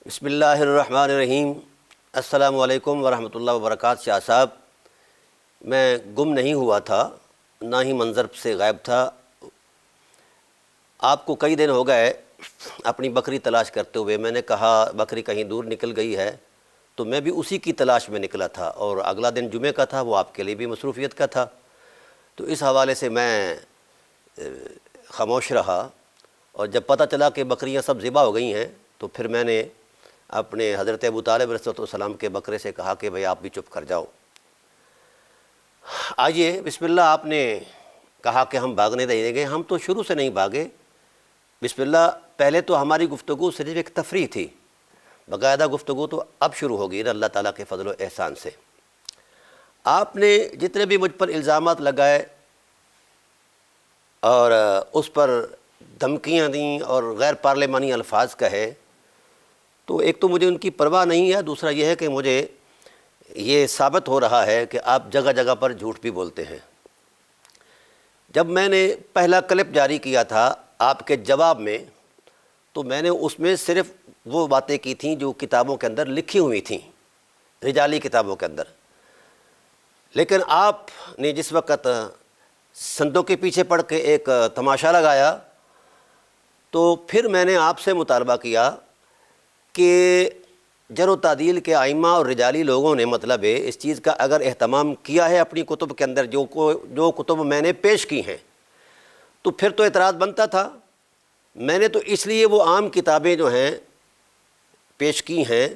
بسم اللہ الرحمن الرحیم۔ السلام علیکم ورحمۃ اللہ وبرکاتہ۔ شاہ صاحب، میں گم نہیں ہوا تھا، نہ ہی منظر سے غائب تھا۔ آپ کو کئی دن ہو گئے اپنی بکری تلاش کرتے ہوئے۔ میں نے کہا بکری کہیں دور نکل گئی ہے، تو میں بھی اسی کی تلاش میں نکلا تھا، اور اگلا دن جمعے کا تھا، وہ آپ کے لیے بھی مصروفیت کا تھا۔ تو اس حوالے سے میں خاموش رہا، اور جب پتہ چلا کہ بکریاں سب ذبح ہو گئی ہیں تو پھر میں نے اپنے حضرت ابو طالب علیہ السلام کے بکرے سے کہا کہ بھئی آپ بھی چپ کر جاؤ۔ آئیے بسم اللہ، آپ نے کہا کہ ہم بھاگنے دیں گے، ہم تو شروع سے نہیں بھاگے۔ بسم اللہ، پہلے تو ہماری گفتگو صرف ایک تفریح تھی، باقاعدہ گفتگو تو اب شروع ہوگی اللہ تعالیٰ کے فضل و احسان سے۔ آپ نے جتنے بھی مجھ پر الزامات لگائے اور اس پر دھمکیاں دیں اور غیر پارلیمانی الفاظ کہے، تو ایک تو مجھے ان کی پرواہ نہیں ہے، دوسرا یہ ہے کہ مجھے یہ ثابت ہو رہا ہے کہ آپ جگہ جگہ پر جھوٹ بھی بولتے ہیں۔ جب میں نے پہلا کلپ جاری کیا تھا آپ کے جواب میں، تو میں نے اس میں صرف وہ باتیں کی تھیں جو کتابوں کے اندر لکھی ہوئی تھیں، رجالی کتابوں کے اندر۔ لیکن آپ نے جس وقت سندوں کے پیچھے پڑھ کے ایک تماشا لگایا، تو پھر میں نے آپ سے مطالبہ کیا کہ جر و تعدیل کے ائمہ اور رجالی لوگوں نے مطلب ہے اس چیز کا اگر اہتمام کیا ہے اپنی کتب کے اندر، جو کتب میں نے پیش کی ہیں، تو پھر تو اعتراض بنتا تھا۔ میں نے تو اس لیے وہ عام کتابیں جو ہیں پیش کی ہیں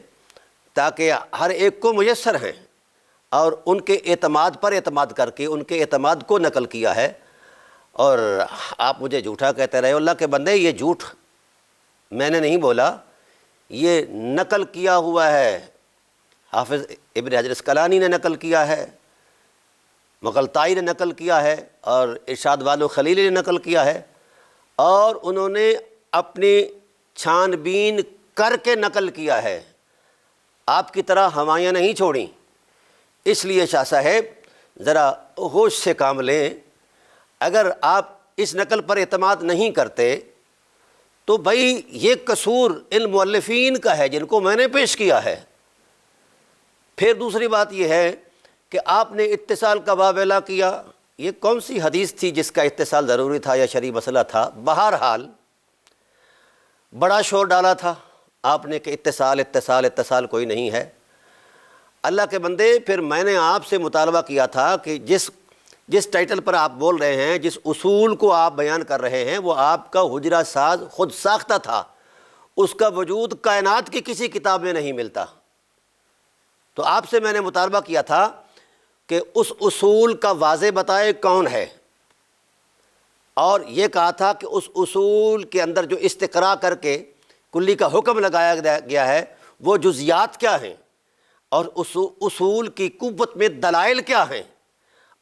تاکہ ہر ایک کو میسر ہیں، اور ان کے اعتماد پر اعتماد کر کے ان کے اعتماد کو نقل کیا ہے۔ اور آپ مجھے جھوٹا کہتے رہے۔ اللہ کے بندے، یہ جھوٹ میں نے نہیں بولا، یہ نقل کیا ہوا ہے، حافظ ابن حجر اسقلانی نے نقل کیا ہے، مغلطائی نے نقل کیا ہے، اور ارشاد والو خلیلی نے نقل کیا ہے، اور انہوں نے اپنی چھان بین کر کے نقل کیا ہے، آپ کی طرح ہوائیاں نہیں چھوڑیں۔ اس لیے شاہ صاحب ذرا ہوش سے کام لیں۔ اگر آپ اس نقل پر اعتماد نہیں کرتے تو بھائی یہ قصور ان مؤلفین کا ہے جن کو میں نے پیش کیا ہے۔ پھر دوسری بات یہ ہے کہ آپ نے اتصال کا واویلا کیا۔ یہ کون سی حدیث تھی جس کا اتصال ضروری تھا یا شرعی مسئلہ تھا؟ بہرحال بڑا شور ڈالا تھا آپ نے کہ اتصال اتصال اتصال کوئی نہیں ہے۔ اللہ کے بندے، پھر میں نے آپ سے مطالبہ کیا تھا کہ جس ٹائٹل پر آپ بول رہے ہیں، جس اصول کو آپ بیان کر رہے ہیں، وہ آپ کا حجرہ ساز خود ساختہ تھا، اس کا وجود کائنات کی کسی کتاب میں نہیں ملتا۔ تو آپ سے میں نے مطالبہ کیا تھا کہ اس اصول کا واضح بتائے کون ہے، اور یہ کہا تھا کہ اس اصول کے اندر جو استقراء کر کے کلی کا حکم لگایا گیا ہے وہ جزیات کیا ہیں، اور اس اصول کی قوت میں دلائل کیا ہیں،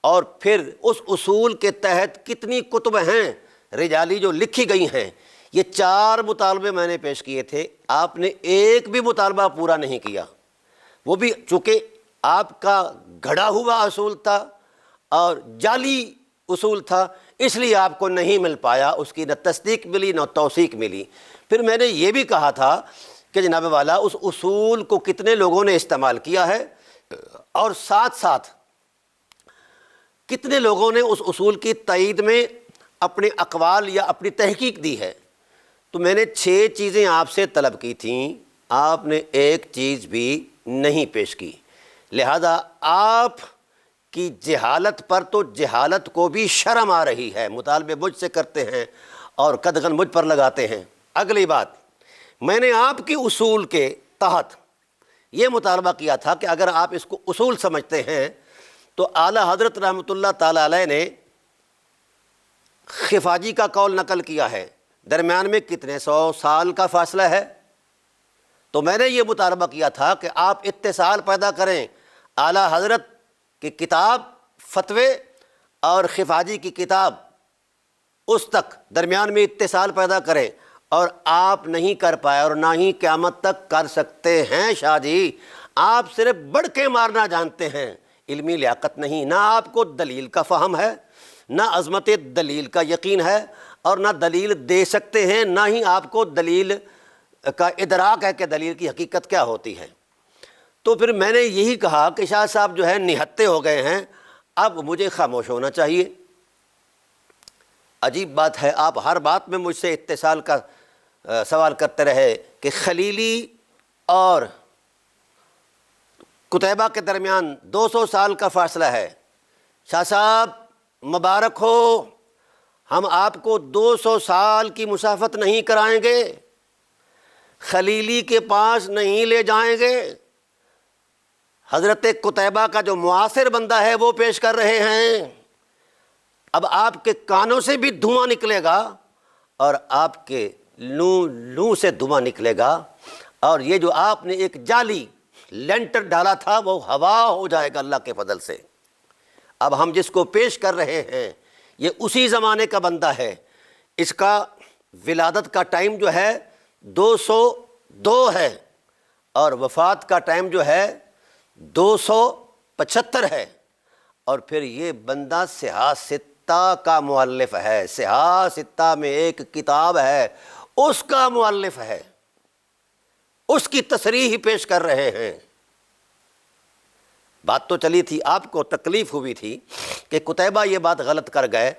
اور پھر اس اصول کے تحت کتنی کتب ہیں رجالی جو لکھی گئی ہیں۔ یہ 4 مطالبے میں نے پیش کیے تھے، آپ نے ایک بھی مطالبہ پورا نہیں کیا۔ وہ بھی چونکہ آپ کا گھڑا ہوا اصول تھا اور جعلی اصول تھا، اس لیے آپ کو نہیں مل پایا، اس کی نہ تصدیق ملی نہ توثیق ملی۔ پھر میں نے یہ بھی کہا تھا کہ جناب والا اس اصول کو کتنے لوگوں نے استعمال کیا ہے، اور ساتھ ساتھ کتنے لوگوں نے اس اصول کی تائید میں اپنے اقوال یا اپنی تحقیق دی ہے۔ تو میں نے 6 چیزیں آپ سے طلب کی تھیں، آپ نے ایک چیز بھی نہیں پیش کی۔ لہذا آپ کی جہالت پر تو جہالت کو بھی شرم آ رہی ہے، مطالبے مجھ سے کرتے ہیں اور قدغن مجھ پر لگاتے ہیں۔ اگلی بات، میں نے آپ کی اصول کے تحت یہ مطالبہ کیا تھا کہ اگر آپ اس کو اصول سمجھتے ہیں تو اعلیٰ حضرت رحمۃ اللہ تعالیٰ علیہ نے خفاجی کا قول نقل کیا ہے، درمیان میں کتنے 100 سال کا فاصلہ ہے۔ تو میں نے یہ مطالبہ کیا تھا کہ آپ اتصال پیدا کریں، اعلیٰ حضرت کی کتاب فتوے اور خفاجی کی کتاب، اس تک درمیان میں اتصال پیدا کریں، اور آپ نہیں کر پائے اور نہ ہی قیامت تک کر سکتے ہیں۔ شاہ جی، آپ صرف بڑھ کے مارنا جانتے ہیں، علمی لیاقت نہیں، نہ آپ کو دلیل کا فہم ہے، نہ عظمت دلیل کا یقین ہے، اور نہ دلیل دے سکتے ہیں، نہ ہی آپ کو دلیل کا ادراک ہے کہ دلیل کی حقیقت کیا ہوتی ہے۔ تو پھر میں نے یہی کہا کہ شاہ صاحب جو ہے نہتے ہو گئے ہیں، اب مجھے خاموش ہونا چاہیے۔ عجیب بات ہے، آپ ہر بات میں مجھ سے اتصال کا سوال کرتے رہے کہ خلیلی اور قتیبہ کے درمیان 200 سال کا فاصلہ ہے۔ شاہ صاحب مبارک ہو، ہم آپ کو 200 سال کی مسافت نہیں کرائیں گے، خلیلی کے پاس نہیں لے جائیں گے۔ حضرت قتیبہ کا جو معاصر بندہ ہے وہ پیش کر رہے ہیں۔ اب آپ کے کانوں سے بھی دھواں نکلے گا اور آپ کے لوں سے دھواں نکلے گا، اور یہ جو آپ نے ایک جعلی لینٹر ڈالا تھا وہ ہوا ہو جائے گا اللہ کے فضل سے۔ اب ہم جس کو پیش کر رہے ہیں یہ اسی زمانے کا بندہ ہے، اس کا ولادت کا ٹائم جو ہے 202 ہے اور وفات کا ٹائم جو ہے 275 ہے، اور پھر یہ بندہ صحاح ستہ کا مؤلف ہے، صحاح ستہ میں ایک کتاب ہے اس کا مؤلف ہے، اس کی تصریح پیش کر رہے ہیں۔ بات تو چلی تھی، آپ کو تکلیف ہوئی تھی کہ قتیبہ یہ بات غلط کر گئے۔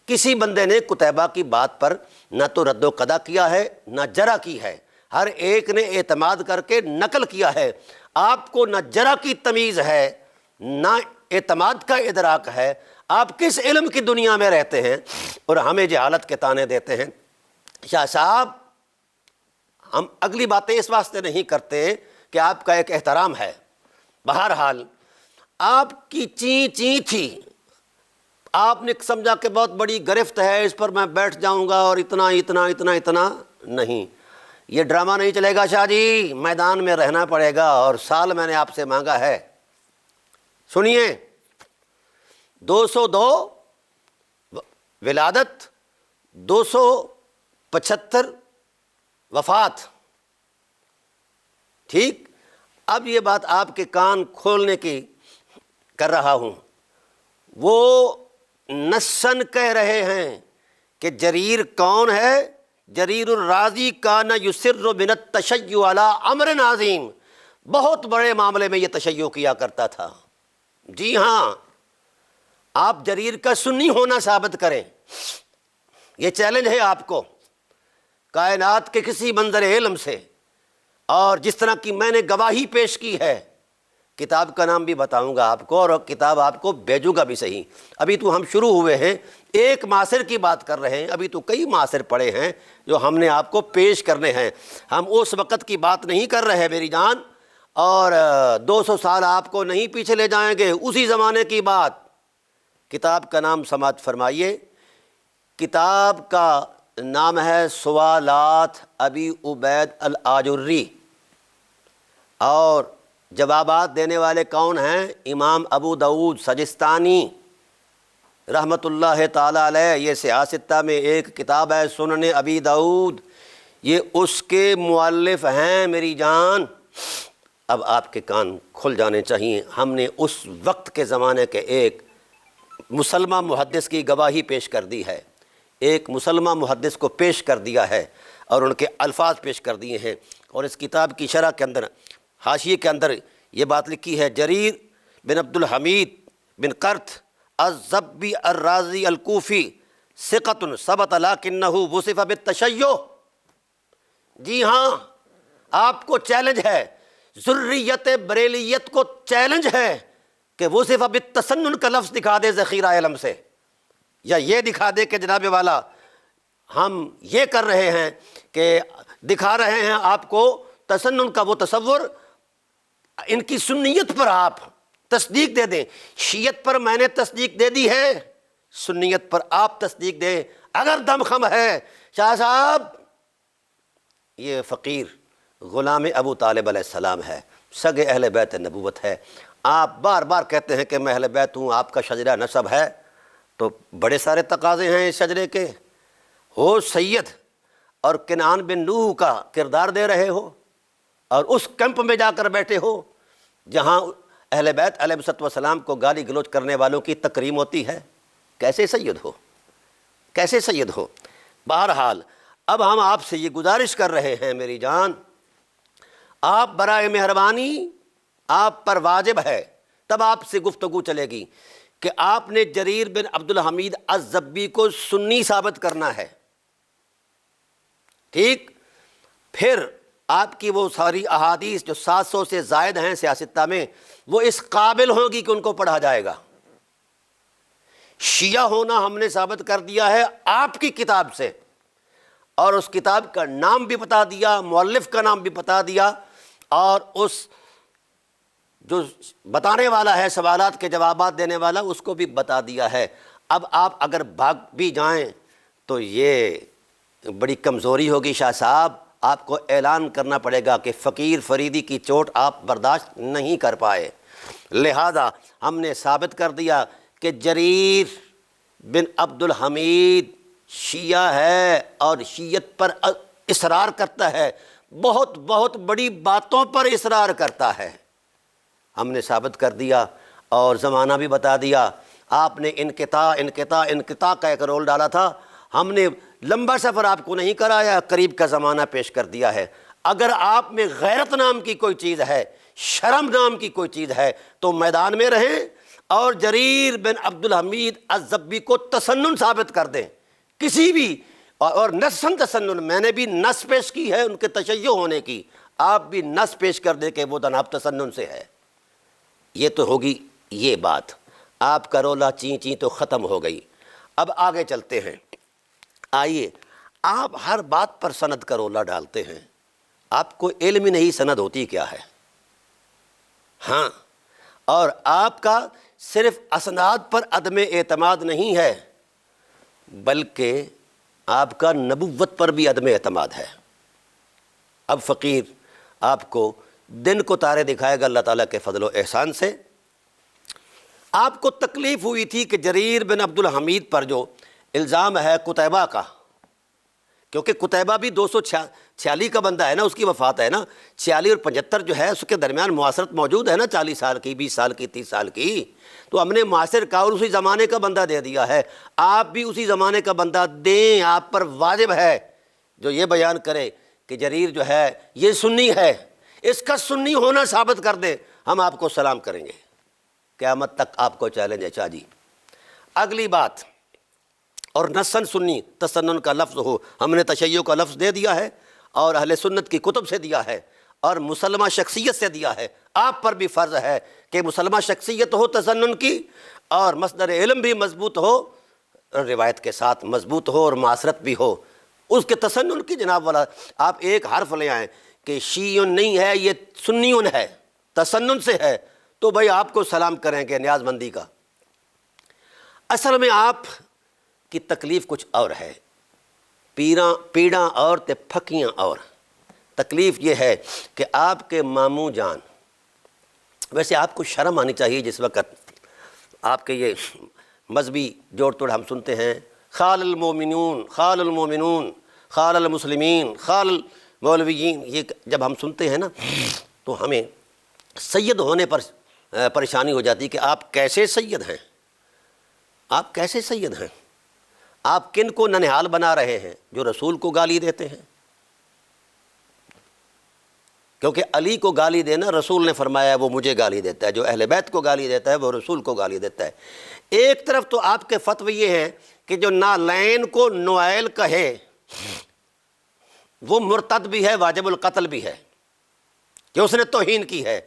کسی بندے نے قتیبہ کی بات پر نہ تو رد و قضا کیا ہے نہ جرح کی ہے، ہر ایک نے اعتماد کر کے نقل کیا ہے۔ آپ کو نہ جرح کی تمیز ہے نہ اعتماد کا ادراک ہے، آپ کس علم کی دنیا میں رہتے ہیں اور ہمیں جہالت کے طعنے دیتے ہیں۔ شاہ صاحب ہم اگلی باتیں اس واسطے نہیں کرتے کہ آپ کا ایک احترام ہے، بہرحال آپ کی چین چین تھی، آپ نے سمجھا کہ بہت بڑی گرفت ہے، اس پر میں بیٹھ جاؤں گا اور اتنا اتنا اتنا اتنا نہیں، یہ ڈرامہ نہیں چلے گا شاہ جی، میدان میں رہنا پڑے گا، اور سال میں نے آپ سے مانگا ہے۔ سنیے، 202 ولادت، 275 وفات، ٹھیک؟ اب یہ بات آپ کے کان کھولنے کی کر رہا ہوں۔ وہ نصاً کہہ رہے ہیں کہ جریر کون ہے؟ جریر الرازی کان یسر من التشیع علی امر عظیم، بہت بڑے معاملے میں یہ تشیع کیا کرتا تھا۔ جی ہاں، آپ جریر کا سنی ہونا ثابت کریں، یہ چیلنج ہے آپ کو کائنات کے کسی منظر علم سے، اور جس طرح کی میں نے گواہی پیش کی ہے، کتاب کا نام بھی بتاؤں گا آپ کو اور کتاب آپ کو بھیجوں گا بھی صحیح۔ ابھی تو ہم شروع ہوئے ہیں، ایک معاصر کی بات کر رہے ہیں، ابھی تو کئی معاصر پڑے ہیں جو ہم نے آپ کو پیش کرنے ہیں۔ ہم اس وقت کی بات نہیں کر رہے میری جان، اور 200 سال آپ کو نہیں پیچھے لے جائیں گے، اسی زمانے کی بات۔ کتاب کا نام سماعت فرمائیے، کتاب کا نام ہے سوالات ابی عبید الآجری، اور جوابات دینے والے کون ہیں؟ امام ابو داؤد سجستانی رحمۃ اللہ تعالیٰ علیہ۔ یہ صحاح ستہ میں ایک کتاب ہے سنن ابی داؤد، یہ اس کے مؤلف ہیں میری جان۔ اب آپ کے کان کھل جانے چاہیے، ہم نے اس وقت کے زمانے کے ایک مسلمہ محدث کی گواہی پیش کر دی ہے، ایک مسلمہ محدث کو پیش کر دیا ہے اور ان کے الفاظ پیش کر دیے ہیں، اور اس کتاب کی شرح کے اندر حاشیے کے اندر یہ بات لکھی ہے، جریر بن عبد الحمید بن قرط الضبی الرازی الکوفی ثقۃ ثبت لکنہ وصف بالتشیع۔ جی ہاں، آپ کو چیلنج ہے، ذریت بریلیت کو چیلنج ہے کہ وصف بالتسنن کا لفظ دکھا دے ذخیرہ علم سے، یا یہ دکھا دے کہ جناب والا ہم یہ کر رہے ہیں کہ دکھا رہے ہیں آپ کو تسنن کا وہ تصور، ان کی سنیت پر آپ تصدیق دے دیں۔ شیعت پر میں نے تصدیق دے دی ہے، سنیت پر آپ تصدیق دیں اگر دم خم ہے۔ شاہ صاحب یہ فقیر غلام ابو طالب علیہ السلام ہے، سگے اہل بیت نبوت ہے۔ آپ بار بار کہتے ہیں کہ میں اہل بیت ہوں، آپ کا شجرہ نسب ہے، تو بڑے سارے تقاضے ہیں اس شجرے کے، ہو سید اور کنعان بن نوح کا کردار دے رہے ہو، اور اس کیمپ میں جا کر بیٹھے ہو جہاں اہل بیت علیہ الصلوۃ والسلام کو گالی گلوچ کرنے والوں کی تکریم ہوتی ہے۔ کیسے سید ہو، کیسے سید ہو؟ بہرحال اب ہم آپ سے یہ گزارش کر رہے ہیں میری جان، آپ برائے مہربانی، آپ پر واجب ہے، تب آپ سے گفتگو چلے گی کہ آپ نے جریر بن عبد الحمید الضبی کو سنی ثابت کرنا ہے، ٹھیک؟ پھر آپ کی وہ ساری احادیث جو 700 سے زائد ہیں سیاستہ میں، وہ اس قابل ہوگی کہ ان کو پڑھا جائے گا۔ شیعہ ہونا ہم نے ثابت کر دیا ہے آپ کی کتاب سے، اور اس کتاب کا نام بھی بتا دیا، مؤلف کا نام بھی بتا دیا، اور اس جو بتانے والا ہے، سوالات کے جوابات دینے والا، اس کو بھی بتا دیا ہے۔ اب آپ اگر بھاگ بھی جائیں تو یہ بڑی کمزوری ہوگی شاہ صاحب، آپ کو اعلان کرنا پڑے گا کہ فقیر فریدی کی چوٹ آپ برداشت نہیں کر پائے، لہذا ہم نے ثابت کر دیا کہ جریر بن عبد الحمید شیعہ ہے اور شیعت پر اصرار کرتا ہے، بہت بہت بڑی باتوں پر اصرار کرتا ہے، ہم نے ثابت کر دیا اور زمانہ بھی بتا دیا۔ آپ نے انقطاع کا ایک رول ڈالا تھا، ہم نے لمبا سفر آپ کو نہیں کرایا، قریب کا زمانہ پیش کر دیا ہے۔ اگر آپ میں غیرت نام کی کوئی چیز ہے، شرم نام کی کوئی چیز ہے، تو میدان میں رہیں اور جریر بن عبد الحمید الضبی کو تسنن ثابت کر دیں، کسی بھی، اور نصاً تسنن، میں نے بھی نص پیش کی ہے ان کے تشیع ہونے کی، آپ بھی نص پیش کر دیں کہ وہ جناب تسنن سے ہے۔ یہ تو ہوگی یہ بات، آپ کا رولا چین چین تو ختم ہو گئی۔ اب آگے چلتے ہیں، آئیے، آپ ہر بات پر سند کا رولا ڈالتے ہیں، آپ کو علم ہی نہیں سند ہوتی کیا ہے، ہاں، اور آپ کا صرف اسناد پر عدم اعتماد نہیں ہے، بلکہ آپ کا نبوت پر بھی عدم اعتماد ہے۔ اب فقیر آپ کو دن کو تارے دکھائے گا اللہ تعالیٰ کے فضل و احسان سے۔ آپ کو تکلیف ہوئی تھی کہ جریر بن عبد الحمید پر جو الزام ہے قتیبہ کا، کیونکہ قتیبہ بھی 246 کا بندہ ہے نا، اس کی وفات ہے نا، 46 اور 75 جو ہے اس کے درمیان معاصرت موجود ہے نا، 40 سال کی، 20 سال کی، 30 سال کی، تو ہم نے معاصر کا اور اسی زمانے کا بندہ دے دیا ہے، آپ بھی اسی زمانے کا بندہ دیں، آپ پر واجب ہے جو یہ بیان کرے کہ جریر جو ہے یہ سنی ہے، اس کا سنی ہونا ثابت کر دیں، ہم آپ کو سلام کریں گے، قیامت تک آپ کو چیلنج ہے شاہ جی۔ اگلی بات، اور نصاً سنی تسنن کا لفظ ہو، ہم نے تشیع کا لفظ دے دیا ہے اور اہل سنت کی کتب سے دیا ہے اور مسلمہ شخصیت سے دیا ہے، آپ پر بھی فرض ہے کہ مسلمہ شخصیت ہو تسنن کی، اور مصدر علم بھی مضبوط ہو، روایت کے ساتھ مضبوط ہو اور معاصرت بھی ہو، اس کے تسنن کی جناب والا آپ ایک حرف لے آئیں کہ شیعون نہیں ہے، یہ سنیون ہے، تسنن سے ہے، تو بھائی آپ کو سلام کریں گے نیاز مندی کا۔ اصل میں آپ کی تکلیف کچھ اور ہے، پیڑاں اور تے پھکیاں اور۔ تکلیف یہ ہے کہ آپ کے ماموں جان، ویسے آپ کو شرم آنی چاہیے جس وقت آپ کے یہ مذہبی جوڑ توڑ ہم سنتے ہیں، خال المومنون، خال المومنون، خال المسلمین، خال المولویین، یہ جب ہم سنتے ہیں نا تو ہمیں سید ہونے پر پریشانی ہو جاتی کہ آپ کیسے سید ہیں، آپ کیسے سید ہیں، آپ کن کو ننہال بنا رہے ہیں، جو رسول کو گالی دیتے ہیں، کیونکہ علی کو گالی دینا رسول نے فرمایا ہے وہ مجھے گالی دیتا ہے، جو اہل بیت کو گالی دیتا ہے وہ رسول کو گالی دیتا ہے۔ ایک طرف تو آپ کے فتوی یہ ہیں کہ جو نالین کو نوائل کہے وہ مرتد بھی ہے، واجب القتل بھی ہے، کہ اس نے توہین کی ہے،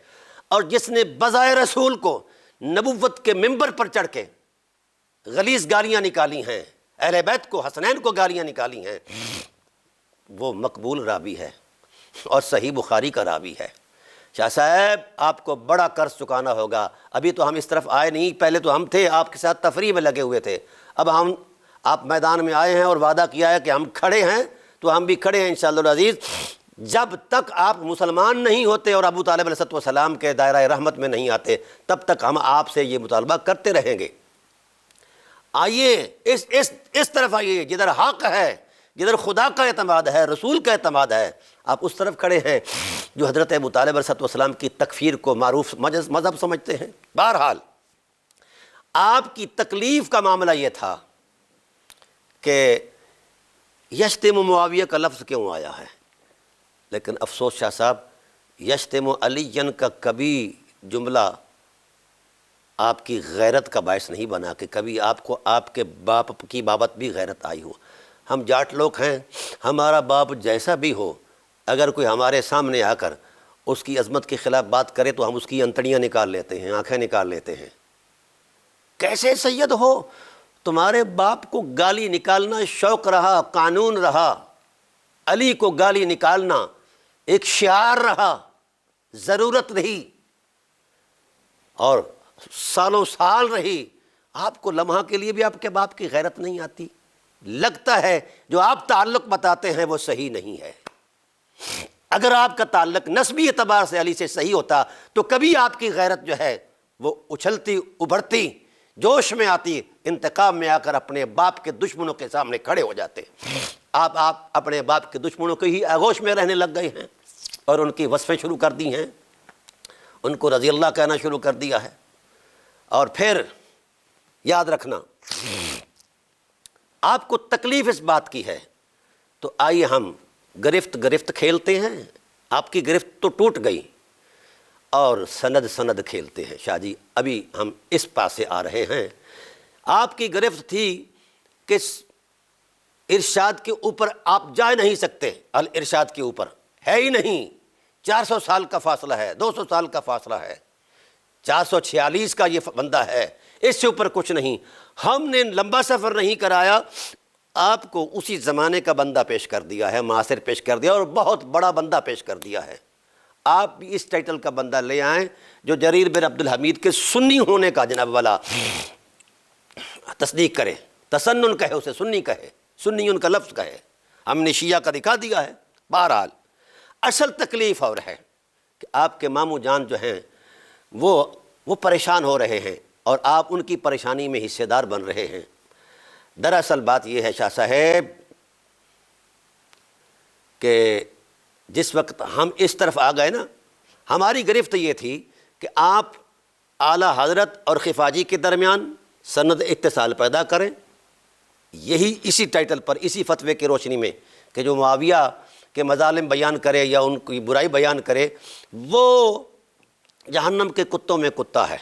اور جس نے بظاہر رسول کو نبوت کے منبر پر چڑھ کے غلیظ گالیاں نکالی ہیں، اہل بیت کو، حسنین کو گالیاں نکالی ہیں، وہ مقبول راوی ہے اور صحیح بخاری کا راوی ہے۔ شاہ صاحب آپ کو بڑا قرض چکانا ہوگا، ابھی تو ہم اس طرف آئے نہیں، پہلے تو ہم تھے آپ کے ساتھ تفریح میں لگے ہوئے تھے، اب آپ میدان میں آئے ہیں اور وعدہ کیا ہے کہ ہم کھڑے ہیں، تو ہم بھی کھڑے ہیں انشاءاللہ العزیز، جب تک آپ مسلمان نہیں ہوتے اور ابو طالب علیہ السلام کے دائرہ رحمت میں نہیں آتے تب تک ہم آپ سے یہ مطالبہ کرتے رہیں گے۔ آئیے اس طرف آئیے، جدھر حق ہے، جدھر خدا کا اعتماد ہے، رسول کا اعتماد ہے، آپ اس طرف کھڑے ہیں جو حضرت ابو طالب علیہ السلام کی تکفیر کو معروف مذہب سمجھتے ہیں۔ بہرحال آپ کی تکلیف کا معاملہ یہ تھا کہ یشتم معاویہ کا لفظ کیوں آیا ہے؟ لیکن افسوس شاہ صاحب، یشتم علی کا کبھی جملہ آپ کی غیرت کا باعث نہیں بنا کہ کبھی آپ کو آپ کے باپ کی بابت بھی غیرت آئی ہو۔ ہم جاٹ لوگ ہیں، ہمارا باپ جیسا بھی ہو، اگر کوئی ہمارے سامنے آ کر اس کی عظمت کے خلاف بات کرے تو ہم اس کی انتڑیاں نکال لیتے ہیں، آنکھیں نکال لیتے ہیں۔ کیسے سید ہو؟ تمہارے باپ کو گالی نکالنا شوق رہا، قانون رہا، علی کو گالی نکالنا ایک شعار رہا، ضرورت رہی اور سالوں سال رہی۔ آپ کو لمحہ کے لیے بھی آپ کے باپ کی غیرت نہیں آتی؟ لگتا ہے جو آپ تعلق بتاتے ہیں وہ صحیح نہیں ہے۔ اگر آپ کا تعلق نسبی اعتبار سے علی سے صحیح ہوتا تو کبھی آپ کی غیرت جو ہے وہ اچھلتی ابھرتی، جوش میں آتی، انتقام میں آ کر اپنے باپ کے دشمنوں کے سامنے کھڑے ہو جاتے۔ آپ اپنے باپ کے دشمنوں کے ہی آغوش میں رہنے لگ گئے ہیں اور ان کی وصفیں شروع کر دی ہیں، ان کو رضی اللہ کہنا شروع کر دیا ہے۔ اور پھر یاد رکھنا، آپ کو تکلیف اس بات کی ہے تو آئیے ہم گرفت کھیلتے ہیں۔ آپ کی گرفت تو ٹوٹ گئی اور سند کھیلتے ہیں۔ شاہ جی ابھی ہم اس پاسے آ رہے ہیں۔ آپ کی گرفت تھی کہ ارشاد کے اوپر آپ جا نہیں سکتے، الارشاد کے اوپر ہے ہی نہیں، 400 سال کا فاصلہ ہے، 200 سال کا فاصلہ ہے، 446 کا یہ بندہ ہے، اس سے اوپر کچھ نہیں۔ ہم نے لمبا سفر نہیں کرایا، آپ کو اسی زمانے کا بندہ پیش کر دیا ہے، معاصر پیش کر دیا اور بہت بڑا بندہ پیش کر دیا ہے۔ آپ بھی اس ٹائٹل کا بندہ لے آئیں جو جریر بن عبد الحمید کے سنی ہونے کا جناب والا تصدیق کرے، تسنن کہے، اسے سنی کہے، سنی ان کا لفظ کہے۔ ہم نے شیعہ کا دکھا دیا ہے۔ بہرحال اصل تکلیف اور ہے کہ آپ کے ماموں جان جو ہیں وہ پریشان ہو رہے ہیں اور آپ ان کی پریشانی میں حصے دار بن رہے ہیں۔ دراصل بات یہ ہے شاہ صاحب کہ جس وقت ہم اس طرف آ گئے نا، ہماری گرفت یہ تھی کہ آپ اعلیٰ حضرت اور خفاجی کے درمیان سند اتصال پیدا کریں، یہی اسی ٹائٹل پر، اسی فتوے کی روشنی میں کہ جو معاویہ کے مظالم بیان کرے یا ان کی برائی بیان کرے وہ جہنم کے کتوں میں کتا ہے۔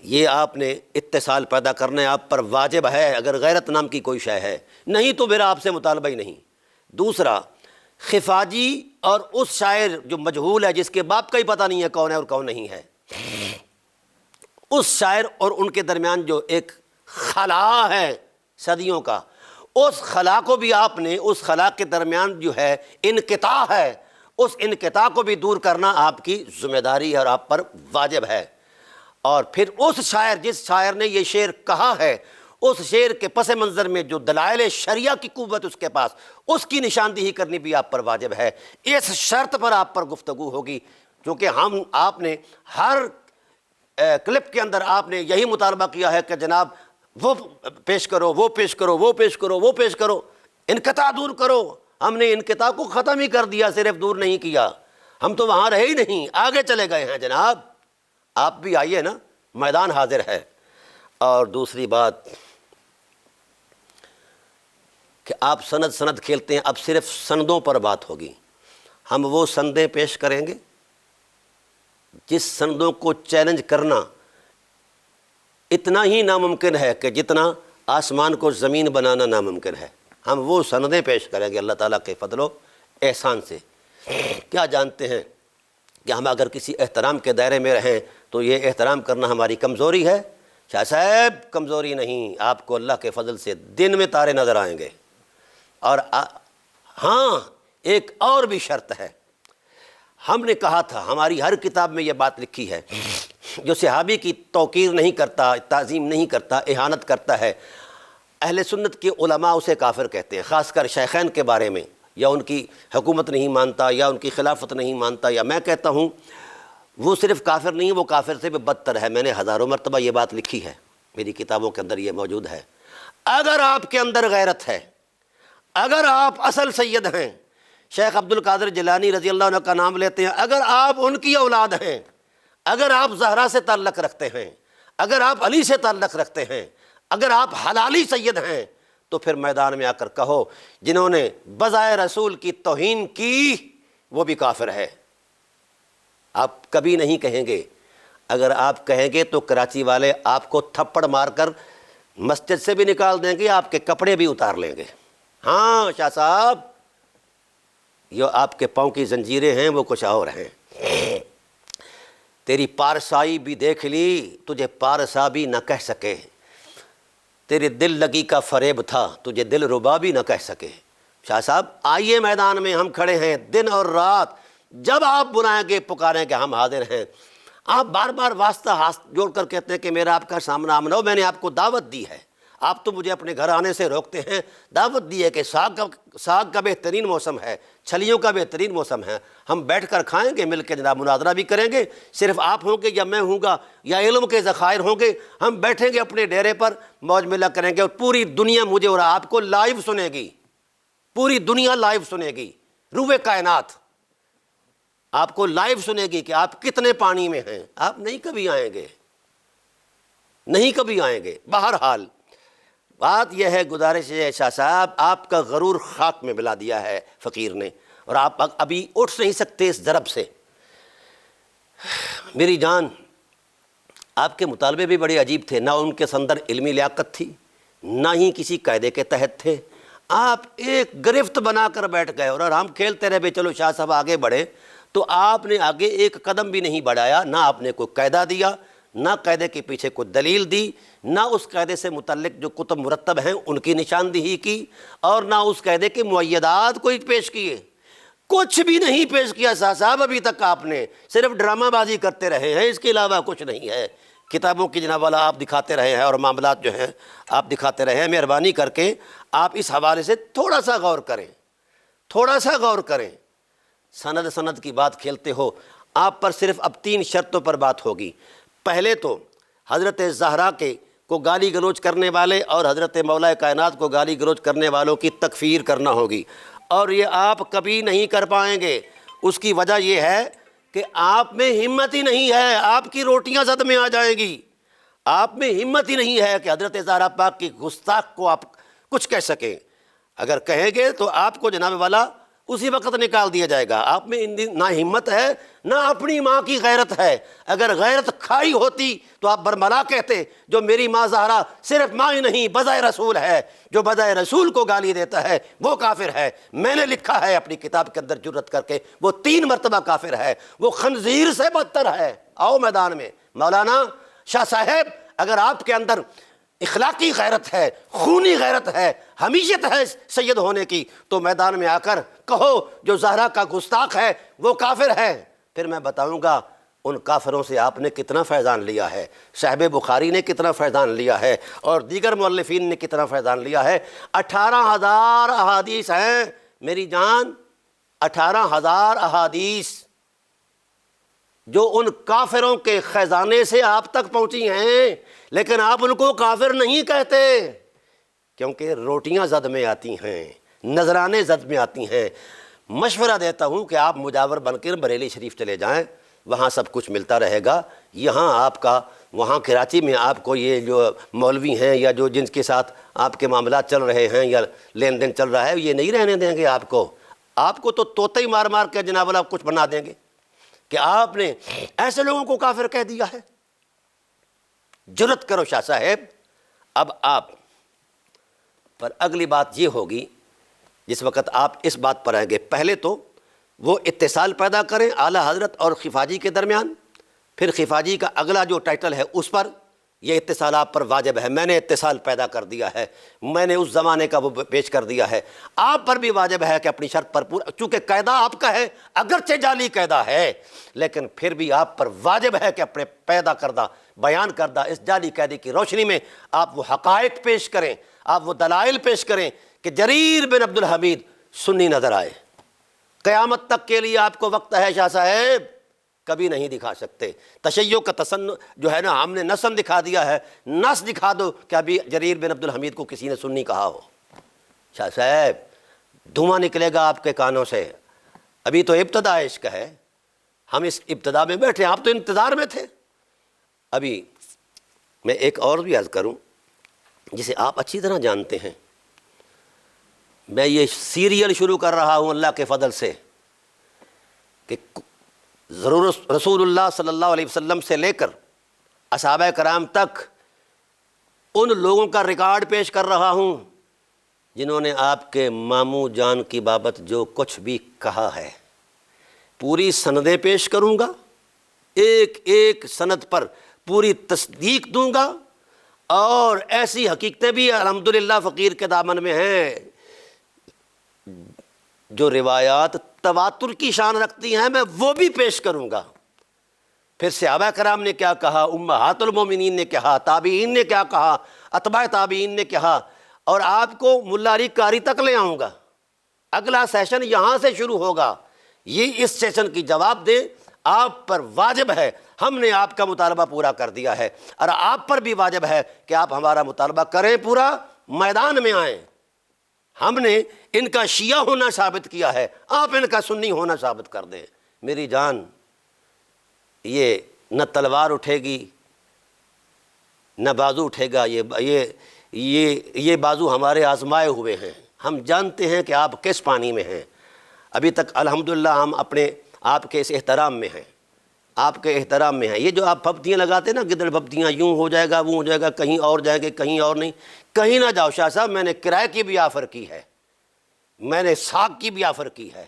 یہ آپ نے اتصال پیدا کرنا ہے، آپ پر واجب ہے اگر غیرت نام کی کوئی شے ہے، نہیں تو میرا آپ سے مطالبہ ہی نہیں۔ دوسرا، خفاجی اور اس شاعر جو مجہول ہے، جس کے باپ کا ہی پتہ نہیں ہے کون ہے اور کون نہیں ہے، اس شاعر اور ان کے درمیان جو ایک خلا ہے صدیوں کا، اس خلا کو بھی آپ نے، اس خلا کے درمیان جو ہے انقطاع ہے، اس انقطاع کو بھی دور کرنا آپ کی ذمہ داری ہے اور آپ پر واجب ہے۔ اور پھر اس شاعر، جس شاعر نے یہ شعر کہا ہے، اس شعر کے پس منظر میں جو دلائل شریعہ کی قوت اس کے پاس، اس کی نشاندہی کرنی بھی آپ پر واجب ہے۔ اس شرط پر آپ پر گفتگو ہوگی، کیونکہ آپ نے ہر کلپ کے اندر آپ نے یہی مطالبہ کیا ہے کہ جناب وہ پیش کرو، وہ پیش کرو، وہ پیش کرو، وہ پیش کرو، انقطاع دور کرو۔ ہم نے انقطاع کو ختم ہی کر دیا، صرف دور نہیں کیا، ہم تو وہاں رہے ہی نہیں، آگے چلے گئے ہیں۔ جناب آپ بھی آئیے نا، میدان حاضر ہے۔ اور دوسری بات کہ آپ سند کھیلتے ہیں، اب صرف سندوں پر بات ہوگی۔ ہم وہ سندیں پیش کریں گے جس سندوں کو چیلنج کرنا اتنا ہی ناممکن ہے کہ جتنا آسمان کو زمین بنانا ناممکن ہے۔ ہم وہ سندیں پیش کریں گے اللہ تعالیٰ کے فضل و احسان سے۔ کیا جانتے ہیں کہ ہم اگر کسی احترام کے دائرے میں رہیں تو یہ احترام کرنا ہماری کمزوری ہے؟ شاہ صاحب کمزوری نہیں، آپ کو اللہ کے فضل سے دن میں تارے نظر آئیں گے۔ اور ہاں ایک اور بھی شرط ہے، ہم نے کہا تھا، ہماری ہر کتاب میں یہ بات لکھی ہے، جو صحابی کی توقیر نہیں کرتا، تعظیم نہیں کرتا، اہانت کرتا ہے، اہل سنت کے علماء اسے کافر کہتے ہیں، خاص کر شیخین کے بارے میں، یا ان کی حکومت نہیں مانتا یا ان کی خلافت نہیں مانتا، یا میں کہتا ہوں وہ صرف کافر نہیں، وہ کافر سے بھی بدتر ہے۔ میں نے ہزاروں مرتبہ یہ بات لکھی ہے، میری کتابوں کے اندر یہ موجود ہے۔ اگر آپ کے اندر غیرت ہے، اگر آپ اصل سید ہیں، شیخ عبد القادر جیلانی رضی اللہ عنہ کا نام لیتے ہیں، اگر آپ ان کی اولاد ہیں، اگر آپ زہرا سے تعلق رکھتے ہیں، اگر آپ علی سے تعلق رکھتے ہیں، اگر آپ حلالی سید ہیں، تو پھر میدان میں آ کر کہو جنہوں نے بذائے رسول کی توہین کی وہ بھی کافر ہے۔ آپ کبھی نہیں کہیں گے، اگر آپ کہیں گے تو کراچی والے آپ کو تھپڑ مار کر مسجد سے بھی نکال دیں گے، آپ کے کپڑے بھی اتار لیں گے۔ ہاں شاہ صاحب، یہ آپ کے پاؤں کی زنجیریں ہیں وہ کچھ اور ہیں۔ تیری پارسائی بھی دیکھ لی، تجھے پارسا بھی نہ کہہ سکے، تیرے دل لگی کا فریب تھا، تجھے دل ربا بھی نہ کہہ سکے۔ شاہ صاحب آئیے میدان میں، ہم کھڑے ہیں دن اور رات، جب آپ بلائیں گے پکاریں گے ہم حاضر ہیں۔ آپ بار بار واسطہ ہاتھ جوڑ کر کہتے ہیں کہ میرا آپ کا سامنا آمنا ہو، میں نے آپ کو دعوت دی ہے، آپ تو مجھے اپنے گھر آنے سے روکتے ہیں۔ دعوت دی ہے کہ ساگ کا بہترین موسم ہے، چھلیوں کا بہترین موسم ہے، ہم بیٹھ کر کھائیں گے، مل کے جناب مناظرہ بھی کریں گے، صرف آپ ہوں گے یا میں ہوں گا یا علم کے ذخائر ہوں گے، ہم بیٹھیں گے اپنے ڈیرے پر، موج ملا کریں گے، اور پوری دنیا مجھے اور آپ کو لائیو سنے گی، پوری دنیا لائیو سنے گی، روئے کائنات آپ کو لائیو سنے گی کہ آپ کتنے پانی میں ہیں۔ آپ نہیں کبھی آئیں گے، نہیں کبھی آئیں گے۔ بہرحال بات یہ ہے، گزارش ہے شاہ صاحب، آپ کا غرور خاک میں ملا دیا ہے فقیر نے، اور آپ ابھی اٹھ نہیں سکتے اس ضرب سے۔ میری جان، آپ کے مطالبے بھی بڑے عجیب تھے، نہ ان کے اندر علمی لیاقت تھی، نہ ہی کسی قاعدے کے تحت تھے۔ آپ ایک گرفت بنا کر بیٹھ گئے، اور ہم کھیلتے رہے چلو شاہ صاحب آگے بڑھے، تو آپ نے آگے ایک قدم بھی نہیں بڑھایا، نہ آپ نے کوئی قاعدہ دیا، نہ قاعدے کے پیچھے کوئی دلیل دی، نہ اس قاعدے سے متعلق جو کتب مرتب ہیں ان کی نشاندہی کی، اور نہ اس قاعدے کے معیدات کوئی پیش کیے۔ کچھ بھی نہیں پیش کیا صاحب ابھی تک، آپ نے صرف ڈرامہ بازی کرتے رہے ہیں، اس کے علاوہ کچھ نہیں ہے۔ کتابوں کی جناب والا آپ دکھاتے رہے ہیں، اور معاملات جو ہیں آپ دکھاتے رہے ہیں۔ مہربانی کر کے آپ اس حوالے سے تھوڑا سا غور کریں، تھوڑا سا غور کریں۔ سند کی بات کھیلتے ہو، آپ پر صرف اب 3 شرطوں پر بات ہوگی۔ پہلے تو حضرت زہرا کے کو گالی گلوچ کرنے والے اور حضرت مولا کائنات کو گالی گلوچ کرنے والوں کی تکفیر کرنا ہوگی، اور یہ آپ کبھی نہیں کر پائیں گے۔ اس کی وجہ یہ ہے کہ آپ میں ہمت ہی نہیں ہے، آپ کی روٹیاں زد میں آ جائیں گی، آپ میں ہمت ہی نہیں ہے کہ حضرت زہرا پاک کی گستاخ کو آپ کچھ کہہ سکیں۔ اگر کہیں گے تو آپ کو جناب والا اسی وقت نکال دیا جائے گا۔ آپ میں نہ ہمت ہے، نہ اپنی ماں کی غیرت ہے۔ اگر غیرت کھائی ہوتی تو آپ برملا کہتے، جو میری ماں زہرا صرف ماں ہی نہیں بذائے رسول ہے، جو بذائے رسول کو گالی دیتا ہے وہ کافر ہے۔ میں نے لکھا ہے اپنی کتاب کے اندر جرت کر کے، وہ 3 مرتبہ کافر ہے، وہ خنزیر سے بدتر ہے۔ آؤ میدان میں۔ مولانا شاہ صاحب، اگر آپ کے اندر اخلاقی غیرت ہے، خونی غیرت ہے، حمیت ہے سید ہونے کی، تو میدان میں آ کر کہو جو زہرا کا گستاخ ہے وہ کافر ہے۔ پھر میں بتاؤں گا ان کافروں سے آپ نے کتنا فیضان لیا ہے، صاحب بخاری نے کتنا فیضان لیا ہے، اور دیگر مؤلفین نے کتنا فیضان لیا ہے۔ 18,000 احادیث ہیں میری جان، 18,000 احادیث جو ان کافروں کے خزانے سے آپ تک پہنچی ہیں، لیکن آپ ان کو کافر نہیں کہتے، کیونکہ روٹیاں زد میں آتی ہیں، نذرانے زد میں آتی ہیں۔ مشورہ دیتا ہوں کہ آپ مجاور بن کر بریلی شریف چلے جائیں، وہاں سب کچھ ملتا رہے گا۔ یہاں آپ کا، وہاں کراچی میں آپ کو یہ جو مولوی ہیں یا جو جن کے ساتھ آپ کے معاملات چل رہے ہیں یا لین دین چل رہا ہے، یہ نہیں رہنے دیں گے آپ کو۔ آپ کو تو طوطے ہی مار مار کے جناب اللہ کچھ بنا دیں گے کہ آپ نے ایسے لوگوں کو کافر کہہ دیا ہے۔ جرت کرو شاہ صاحب۔ اب آپ پر اگلی بات یہ ہوگی، جس وقت آپ اس بات پر آئیں گے، پہلے تو وہ اتصال پیدا کریں اعلیٰ حضرت اور خفاجی کے درمیان، پھر خفاجی کا اگلا جو ٹائٹل ہے اس پر یہ اتصال آپ پر واجب ہے۔ میں نے اتصال پیدا کر دیا ہے، میں نے اس زمانے کا وہ پیش کر دیا ہے، آپ پر بھی واجب ہے کہ اپنی شرط پر پورا، چونکہ قاعدہ آپ کا ہے، اگرچہ جعلی قاعدہ ہے، لیکن پھر بھی آپ پر واجب ہے کہ اپنے پیدا کردہ، بیان کردہ اس جعلی قاعدے کی روشنی میں آپ وہ حقائق پیش کریں، آپ وہ دلائل پیش کریں کہ جریر بن عبد الحمید سنی نظر آئے۔ قیامت تک کے لیے آپ کو وقت ہے شاہ صاحب، کبھی نہیں دکھا سکتے۔ تشیع کا تسن جو ہے نا، ہم نے نسن دکھا دیا ہے، نس دکھا دو کہ ابھی جریر بن عبد الحمید کو کسی نے سنی کہا ہو۔ شاہ صاحب دھواں نکلے گا آپ کے کانوں سے، ابھی تو ابتدا عشق ہے، ہم اس ابتدا میں بیٹھے، آپ تو انتظار میں تھے۔ ابھی میں ایک اور بھی عرض کروں جسے آپ اچھی طرح جانتے ہیں، میں یہ سیریل شروع کر رہا ہوں اللہ کے فضل سے کہ ضرور رسول اللہ صلی اللہ علیہ وسلم سے لے کر اصحابہ کرام تک ان لوگوں کا ریکارڈ پیش کر رہا ہوں جنہوں نے آپ کے ماموں جان کی بابت جو کچھ بھی کہا ہے. پوری سندیں پیش کروں گا، ایک ایک سند پر پوری تصدیق دوں گا، اور ایسی حقیقتیں بھی الحمدللہ فقیر کے دامن میں ہیں جو روایات تواتر کی شان رکھتی ہیں، میں وہ بھی پیش کروں گا. پھر صحابہ کرام نے کیا کہا، امہات المومنین نے کہا، تابعین نے کیا کہا، اتباع تابعین نے کہا، اور آپ کو ملا علی قاری تک لے آؤں گا. اگلا سیشن یہاں سے شروع ہوگا. یہ اس سیشن کی جواب دے، آپ پر واجب ہے، ہم نے آپ کا مطالبہ پورا کر دیا ہے، اور آپ پر بھی واجب ہے کہ آپ ہمارا مطالبہ کریں، پورا میدان میں آئیں. ہم نے ان کا شیعہ ہونا ثابت کیا ہے، آپ ان کا سنی ہونا ثابت کر دیں. میری جان، یہ نہ تلوار اٹھے گی نہ بازو اٹھے گا. یہ بازو ہمارے آزمائے ہوئے ہیں. ہم جانتے ہیں کہ آپ کس پانی میں ہیں. ابھی تک الحمدللہ ہم اپنے آپ کے اس احترام میں ہیں، آپ کے احترام میں ہیں. یہ جو آپ پھپتیاں لگاتے ہیں نا، گدڑ پھپتیاں، یوں ہو جائے گا، وہ ہو جائے گا، کہیں اور جائیں گے، کہیں اور نہیں. کہیں نہ جاؤ شاہ صاحب، میں نے کرائے کی بھی آفر کی ہے، میں نے ساکھ کی بھی آفر کی ہے.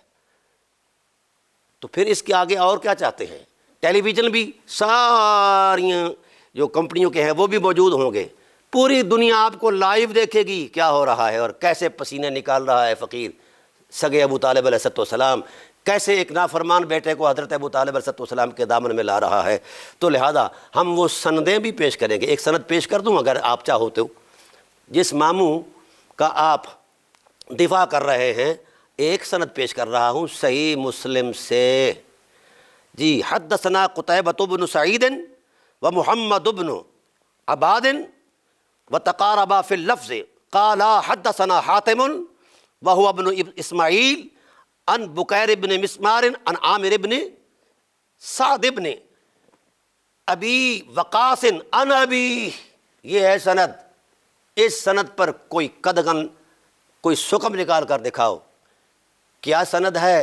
تو پھر اس کے آگے اور کیا چاہتے ہیں؟ ٹیلی ویژن بھی ساری جو کمپنیوں کے ہیں وہ بھی موجود ہوں گے. پوری دنیا آپ کو لائیو دیکھے گی کیا ہو رہا ہے اور کیسے پسینے نکال رہا ہے فقیر سگے ابو طالب علیہ السلام، کیسے ایک نافرمان بیٹے کو حضرت ابو طالب علیہ السلام کے دامن میں لا رہا ہے. تو لہذا ہم وہ سندیں بھی پیش کریں گے. ایک سند پیش کر دوں اگر آپ چاہو تو. جس ماموں کا آپ دفاع کر رہے ہیں، ایک سند پیش کر رہا ہوں صحیح مسلم سے. جی، حدثنا قتیبۃ بن سعید و محمد بن عباد وتقاربا فی اللفظ قال حدثنا حاتم وهو ابن اسماعیل عن بکیر بن مسمار عن عامر بن سعد بن ابی وقاص عن ابی. یہ ہے سند. اس سند پر کوئی قدغن، کوئی سکم نکال کر دکھاؤ. کیا سند ہے؟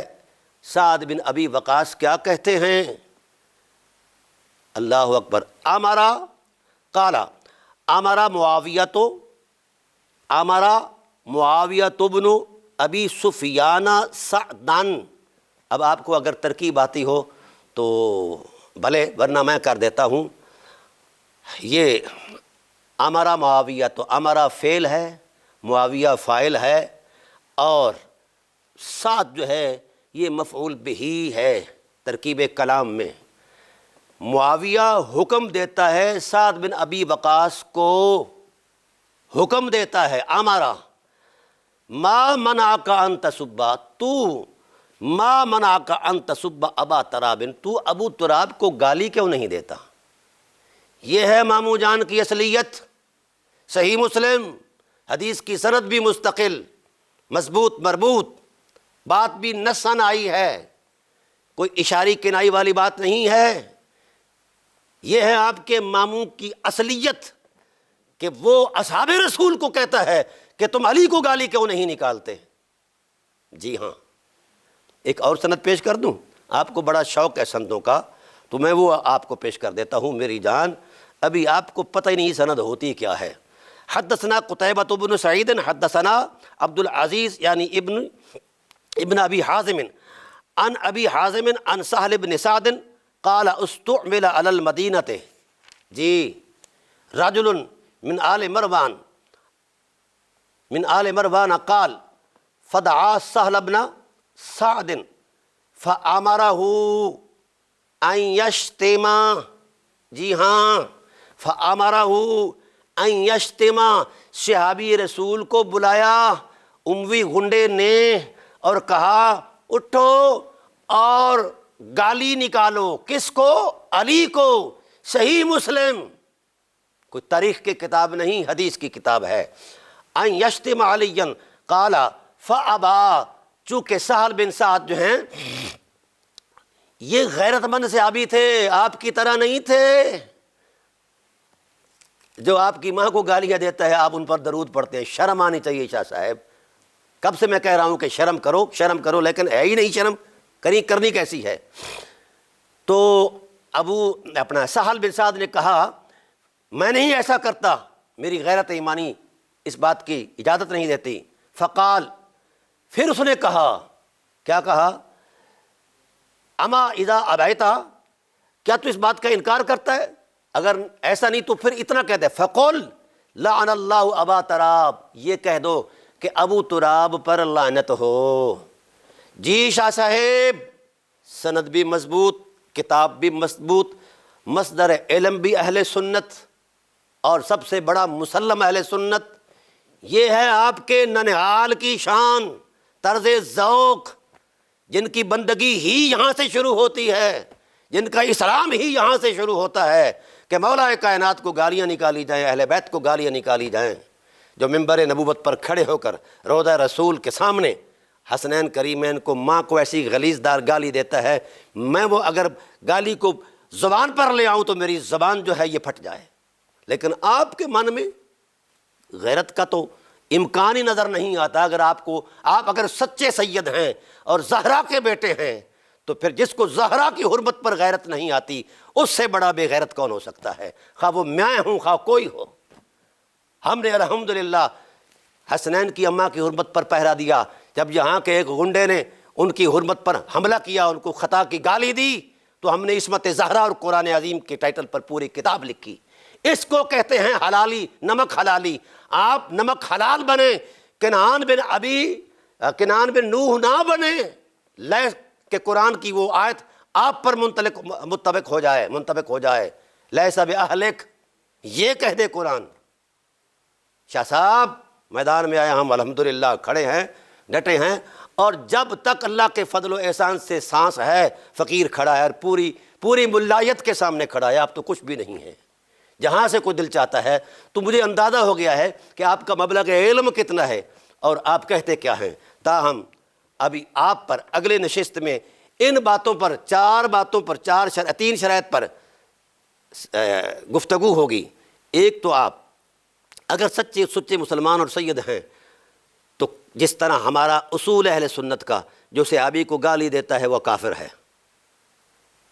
سعد بن ابی وقاص کیا کہتے ہیں؟ اللہ اکبر. امرا قال امرا معاویہ بن ابی سفیان سعدن. اب آپ کو اگر ترکیب آتی ہو تو بھلے، ورنہ میں کر دیتا ہوں. یہ امرا معاویہ، تو امرا فعل ہے، معاویہ فاعل ہے، اور سعد جو ہے یہ مفعول بہی ہے ترکیب کلام میں. معاویہ حکم دیتا ہے سعد بن ابی وقاص کو، حکم دیتا ہے امرا ما منعک ان تسب، تو ما منعک ان تسب ابا تراب، تو ابو تراب کو گالی کیوں نہیں دیتا؟ یہ ہے ماموں جان کی اصلیت. صحیح مسلم، حدیث کی سند بھی مستقل، مضبوط مربوط، بات بھی نصاً آئی ہے، کوئی اشاری کنائی والی بات نہیں ہے. یہ ہے آپ کے ماموں کی اصلیت کہ وہ اصحاب رسول کو کہتا ہے کہ تم علی کو گالی کیوں نہیں نکالتے. جی ہاں. ایک اور سند پیش کر دوں، آپ کو بڑا شوق ہے سندوں کا، تو میں وہ آپ کو پیش کر دیتا ہوں. میری جان، ابھی آپ کو پتہ ہی نہیں سند ہوتی کیا ہے. حدثنا قتیبۃ بن سعید حدثنا عبد العزیز یعنی ابن ابی حازم عن ابی حازم عن سہل بن سعد قال استعمل علی المدینۃ، جی، رجل من آل مروان قال فدعا سہل بن سعد فامرہ ان یشتم، جی ہاں، فامرہ ان یشتم، صحابی رسول کو بلایا اموی گنڈے نے اور کہا اٹھو اور گالی نکالو. کس کو؟ علی کو. صحیح مسلم، کوئی تاریخ کی کتاب نہیں، حدیث کی کتاب ہے. ان یشتم علی قال فابا، چونکہ سہل بن سعد جو ہیں یہ غیرت مند صحابی تھے، آپ کی طرح نہیں تھے جو آپ کی ماں کو گالیاں دیتا ہے آپ ان پر درود پڑھتے ہیں. شرم آنی چاہیے شاہ صاحب. کب سے میں کہہ رہا ہوں کہ شرم کرو، لیکن ہے ہی نہیں شرم، کرنی کیسی ہے؟ تو اپنا سہل بن سعد نے کہا میں نہیں ایسا کرتا، میری غیرت ایمانی اس بات کی اجازت نہیں دیتی۔ فقال، پھر اس نے کہا، کیا کہا؟ اما اذا ابیتا، کیا تو اس بات کا انکار کرتا ہے؟ اگر ایسا نہیں تو پھر اتنا کہہ دے، فقل لعن اللہ ابا تراب، یہ کہہ دو کہ ابو تراب پر لعنت ہو۔ جی شاہ صاحب، سند بھی مضبوط، کتاب بھی مضبوط، مصدر علم بھی اہل سنت، اور سب سے بڑا مسلم اہل سنت، یہ ہے آپ کے ننہال کی شان، طرز ذوق، جن کی بندگی ہی یہاں سے شروع ہوتی ہے، جن کا اسلام ہی یہاں سے شروع ہوتا ہے کہ مولا کائنات کو گالیاں نکالی جائیں، اہل بیت کو گالیاں نکالی جائیں۔ جو منبر نبوت پر کھڑے ہو کر روضہ رسول کے سامنے حسنین کریمین کو، ماں کو ایسی غلیظ دار گالی دیتا ہے، میں وہ اگر گالی کو زبان پر لے آؤں تو میری زبان جو ہے یہ پھٹ جائے، لیکن آپ کے من میں غیرت کا تو امکان ہی نظر نہیں آتا۔ آپ اگر سچے سید ہیں اور زہرا کے بیٹے ہیں تو پھر جس کو زہرا کی حرمت پر غیرت نہیں آتی، اس سے بڑا بے غیرت کون ہو سکتا ہے؟ خواہ وہ میں ہوں، خواہ کوئی ہو۔ ہم نے الحمدللہ حسنین کی اماں کی حرمت پر پہرا دیا۔ جب یہاں کے ایک غنڈے نے ان کی حرمت پر حملہ کیا، ان کو خطا کی گالی دی، تو ہم نے عصمت زہرا اور قرآن عظیم کے ٹائٹل پر پوری کتاب لکھی۔ اس کو کہتے ہیں حلالی، نمک حلالی۔ آپ نمک حلال بنے، کنعان بن نوح نہ بنے، لے کہ قرآن کی وہ آیت آپ پر منطبق ہو جائے، لیسا بأہلک، یہ کہہ دے قرآن۔ شاہ صاحب میدان میں آئے، ہم الحمدللہ کھڑے ہیں، ڈٹے ہیں، اور جب تک اللہ کے فضل و احسان سے سانس ہے، فقیر کھڑا ہے، اور پوری ملائت کے سامنے کھڑا ہے، آپ تو کچھ بھی نہیں ہیں۔ جہاں سے کوئی دل چاہتا ہے تو مجھے اندازہ ہو گیا ہے کہ آپ کا مبلغ علم کتنا ہے اور آپ کہتے کیا ہیں۔ تاہم ابھی آپ پر اگلے نشست میں ان باتوں پر، تین شرائط پر گفتگو ہوگی۔ ایک تو آپ اگر سچے مسلمان اور سید ہیں تو جس طرح ہمارا اصول اہل سنت کا، جو صحابی کو گالی دیتا ہے وہ کافر ہے،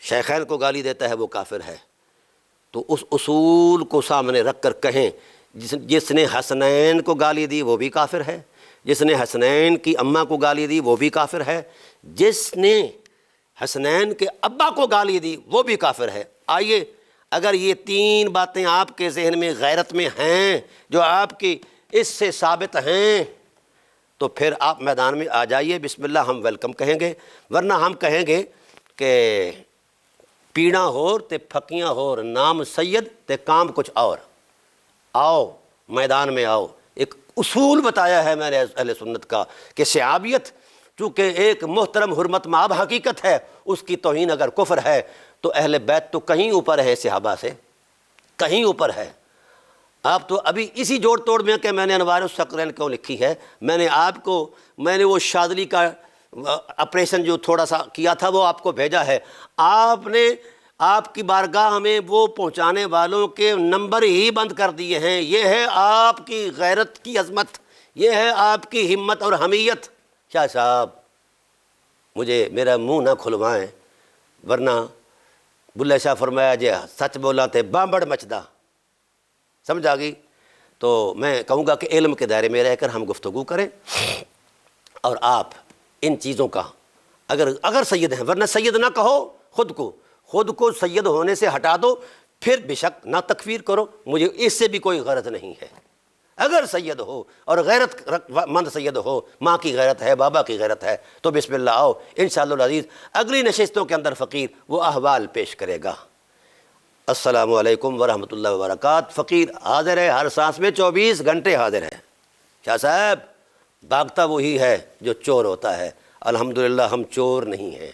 شیخین کو گالی دیتا ہے وہ کافر ہے، تو اس اصول کو سامنے رکھ کر کہیں جس نے حسنین کو گالی دی وہ بھی کافر ہے، جس نے حسنین کی اماں کو گالی دی وہ بھی کافر ہے، جس نے حسنین کے ابا کو گالی دی وہ بھی کافر ہے۔ آئیے، اگر یہ تین باتیں آپ کے ذہن میں غیرت میں ہیں، جو آپ کی اس سے ثابت ہیں، تو پھر آپ میدان میں آ جائیے، بسم اللہ، ہم ویلکم کہیں گے۔ ورنہ ہم کہیں گے کہ پیڑا ہور تے پھکیاں ہور، نام سید تے کام کچھ اور۔ آؤ میدان میں آؤ۔ ایک اصول بتایا ہے میں نے اہل سنت کا کہ صحابیت چونکہ ایک محترم حرمت مآب حقیقت ہے، اس کی توہین اگر کفر ہے تو اہل بیت تو کہیں اوپر ہے، صحابہ سے کہیں اوپر ہے۔ آپ تو ابھی اسی جوڑ توڑ میں کہ میں نے انوار الثقلین کیوں لکھی ہے، میں نے وہ شاذلی کا آپریشن جو تھوڑا سا کیا تھا وہ آپ کو بھیجا ہے۔ آپ نے آپ کی بارگاہ میں وہ پہنچانے والوں کے نمبر ہی بند کر دیے ہیں۔ یہ ہے آپ کی غیرت کی عظمت، یہ ہے آپ کی ہمت اور حمیت۔ شاہ صاحب مجھے میرا منہ نہ کھلوائیں، ورنہ بلے شاہ فرمایا جے سچ بولا تے بامبڑ مچدا، سمجھ آ گئی؟ تو میں کہوں گا کہ علم کے دائرے میں رہ کر ہم گفتگو کریں، اور آپ ان چیزوں کا اگر سید ہیں، ورنہ سید نہ کہو، خود کو سید ہونے سے ہٹا دو، پھر بے شک نہ تکفیر کرو، مجھے اس سے بھی کوئی غرض نہیں ہے۔ اگر سید ہو اور غیرت مند سید ہو، ماں کی غیرت ہے، بابا کی غیرت ہے، تو بسم اللہ آؤ، انشاءاللہ العزیز اگلی نشستوں کے اندر فقیر وہ احوال پیش کرے گا۔ السلام علیکم ورحمۃ اللہ وبرکاتہ۔ فقیر حاضر ہے، ہر سانس میں 24 گھنٹے حاضر ہے۔ شاہ صاحب بھاگتا وہی ہے جو چور ہوتا ہے، الحمدللہ ہم چور نہیں ہیں۔